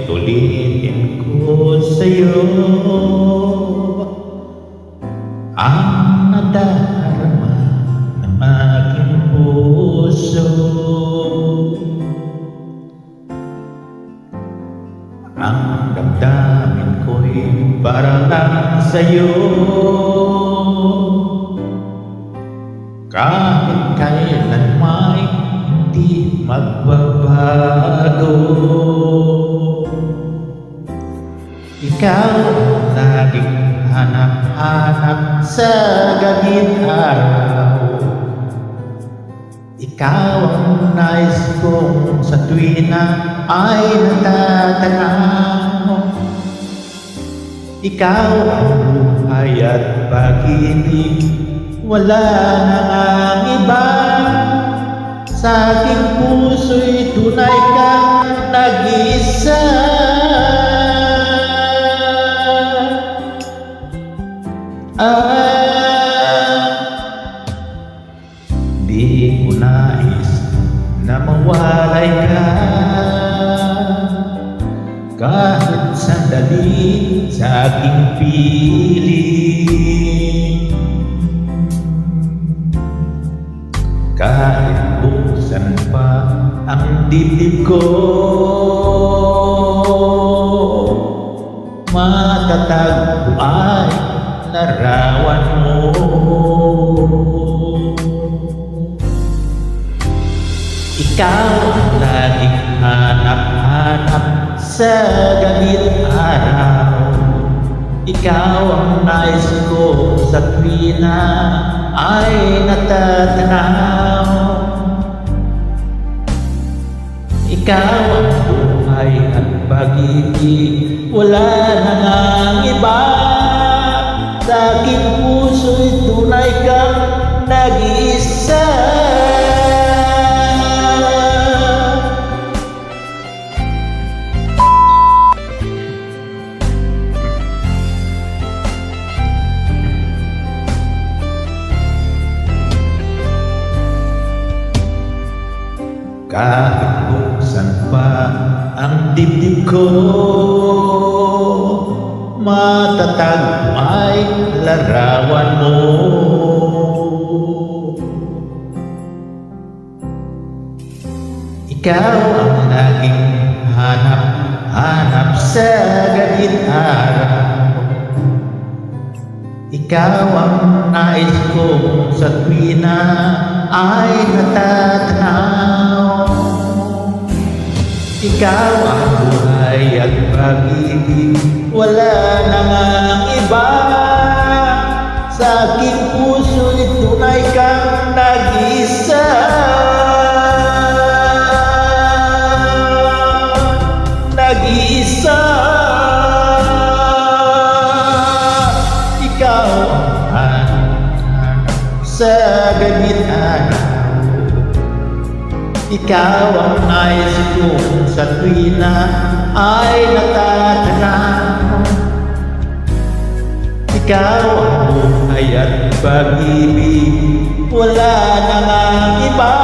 Ulit-ulitin ko sa'yo ang nadarama ng aking puso. Ang damdamin ko'y para lang sa'yo, kahit kailan may di magbabago. Ikaw ang laging hanap-hanap sa gabing araw. Ikaw ang nais kong sa tuwina ay natatanaw. Ikaw ang buhay at pag-ibig, wala nang iba. Sa aking puso'y tunay kang nag-iisa. Di ko nais na mawalay ka, kahit sandali sa aking piling. Kahit buksan pa ang dibdib ko, matatag ay larawan mo. Ikaw ang laging hanap-hanap sa gabing araw. Ikaw ang nais ko sa tuwina ay natatanaw. Ikaw ang buhay at pag-ibig, wala nang iba. Sa aking puso'y tunay kang nag-iisa. Kahit buksan pa ang dibdib ko, matatag ay larawan mo. Ikaw ang laging hanap-hanap sa gabing araw. Ikaw ang nais kong sa tuwina ay natatanaw. Ikaw ang buhay at pag-ibig, wala nang iba. Sa aking puso'y tunay kang nag-iisa. Nag-iisa. Ikaw ang hanap sa gabing araw. Ikaw ang nais kong sa tuwina ay natatanaw. Ikaw ang buhay at pag-ibig, wala nang iba.